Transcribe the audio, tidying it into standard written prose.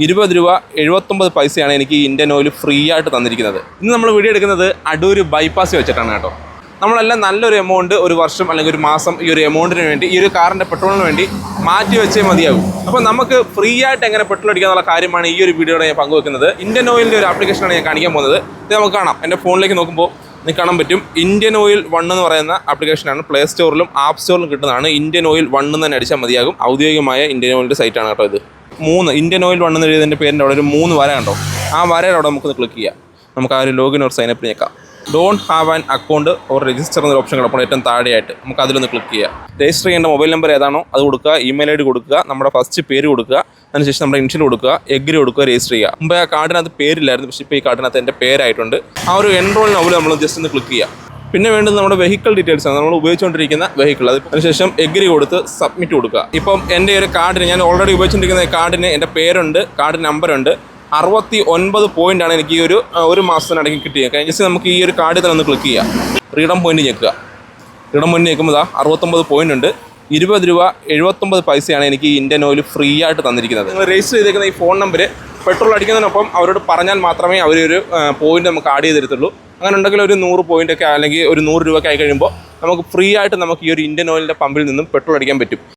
20 രൂപ 79 പൈസയാണ് എനിക്ക് ഇന്ത്യൻ ഓയിൽ ഫ്രീ ആയിട്ട് തന്നിരിക്കുന്നത്. ഇന്ന് നമ്മൾ വീഡിയോ എടുക്കുന്നത് അടൂർ ബൈപ്പാസ് വെച്ചിട്ടാണ് കേട്ടോ. നമ്മളെല്ലാം നല്ലൊരു എമൗണ്ട് ഒരു വർഷം അല്ലെങ്കിൽ ഒരു മാസം ഈ ഒരു എമൗണ്ടിന് വേണ്ടി ഈ ഒരു കാറിൻ്റെ പെട്രോളിന് വേണ്ടി മാറ്റി വെച്ചേ മതിയാകും. അപ്പോൾ നമുക്ക് ഫ്രീ ആയിട്ട് എങ്ങനെ പെട്രോൾ അടിക്കുക എന്നുള്ള കാര്യമാണ് ഈ ഒരു വീഡിയോയുടെ ഞാൻ പങ്കുവെക്കുന്നത്. ഇന്ത്യൻ ഓയിലിൻ്റെ ഒരു ആപ്ലിക്കേഷനാണ് ഞാൻ കാണിക്കാൻ പോകുന്നത്. ഇത് നമുക്ക് കാണാം. എൻ്റെ ഫോണിലേക്ക് നോക്കുമ്പോൾ നിങ്ങൾക്ക് കാണാൻ പറ്റും. ഇന്ത്യൻ ഓയിൽ 1 എന്ന് പറയുന്ന ആപ്ലിക്കേഷനാണ്. പ്ലേ സ്റ്റോറിലും ആപ്പ് സ്റ്റോറിലും കിട്ടുന്നതാണ്. ഇന്ത്യൻ ഓയിൽ 1 എന്ന് തന്നെ അടിച്ചാൽ മതിയാകും. ഔദ്യോഗികമായ ഇന്ത്യൻ ഓയിലിൻ്റെ സൈറ്റാണ് കേട്ടോ ഇത്. 3 ഇന്ത്യൻ ഓയിൽ 1 എന്ന് എഴുതിയതിൻ്റെ പേരിൻ്റെ അവിടെ ഒരു 3 വര കണ്ടോ. ആ വരയുടെ അവിടെ നമുക്കൊന്ന് ക്ലിക്ക് ചെയ്യാം. നമുക്ക് ആ ഒരു ലോഗിൻ ഓർ സൈനപ്പ് ഞെക്കാം. Don't have an account or register എന്നൊരു ഓപ്ഷൻ കിടപ്പോൾ ഏറ്റവും താഴെയായിട്ട് നമുക്ക് അതിലൊന്ന് ക്ലിക്ക് ചെയ്യാം. രജിസ്റ്റർ ചെയ്യേണ്ട മൊബൈൽ നമ്പർ ഏതാണോ അത് കൊടുക്കുക, ഇമെയിൽ ഐ ഡി കൊടുക്കുക, നമ്മുടെ ഫസ്റ്റ് പേര് കൊടുക്കുക, അതിനുശേഷം നമ്മുടെ ഇനിഷ്യൽ കൊടുക്കുക, എഗ്രി കൊടുക്കുക, രജിസ്റ്റർ ചെയ്യുക. മുമ്പ് ആ കാർഡിനകത്ത് പേരില്ലായിരുന്നു, പക്ഷേ ഇപ്പോൾ ഈ കാർഡിനകത്ത് എൻ്റെ പേരായിട്ടുണ്ട്. ആ ഒരു എൻറോൾ നൗവിൽ നമ്മൾ ജസ്റ്റ് ഒന്ന് ക്ലിക്ക് ചെയ്യുക. പിന്നെ വേണ്ടത് നമ്മുടെ വെഹിക്കിൾ ഡീറ്റെയിൽസ് ആണ്, നമ്മൾ ഉപയോഗിച്ചുകൊണ്ടിരിക്കുന്ന വെഹിക്കിൾ. അതിനുശേഷം എഗ്രി കൊടുത്ത് സബ്മിറ്റ് കൊടുക്കുക. ഇപ്പം എൻ്റെ ഒരു കാർഡിന്, ഞാൻ ഓൾറെഡി ഉപയോഗിച്ചുകൊണ്ടിരിക്കുന്ന കാർഡിന് എൻ്റെ പേരുണ്ട്, കാർഡ് നമ്പറുണ്ട്. 69 പോയിൻ്റാണ് എനിക്ക് ഈ ഒരു മാസത്തിനിടയ്ക്ക് കിട്ടിയത്. കഴിഞ്ഞ നമുക്ക് ഈ ഒരു കാർഡിൽ തന്നെ ഒന്ന് ക്ലിക്ക് ചെയ്യാം. റീഡം പോയിന്റ് ഞെക്കുക. റീഡം പോയിന്റ് ഞെക്കുമ്പോൾ 69 പോയിൻ്റ് ഉണ്ട്. 20 രൂപ 79 പൈസയാണ് എനിക്ക് ഈ ഇന്ത്യൻ ഓയിൽ ഫ്രീ ആയിട്ട് തന്നിരിക്കുന്നത്. നിങ്ങൾ രജിസ്റ്റർ ചെയ്തേക്കുന്ന ഈ ഫോൺ നമ്പർ പെട്രോൾ അടിക്കുന്നതിനൊപ്പം അവരോട് പറഞ്ഞാൽ മാത്രമേ അവരൊരു പോയിന്റ് നമുക്ക് ആഡ് ചെയ്ത് തരത്തുള്ളൂ. അങ്ങനെ ഉണ്ടെങ്കിൽ ഒരു 100 പോയിൻ്റൊക്കെ അല്ലെങ്കിൽ ഒരു 100 രൂപയ്ക്ക് ആയി കഴിയുമ്പോൾ നമുക്ക് ഫ്രീ ആയിട്ട് നമുക്ക് ഈ ഒരു ഇന്ത്യൻ ഓയിലിൻ്റെ പമ്പിൽ നിന്നും പെട്രോൾ അടിക്കാൻ പറ്റും.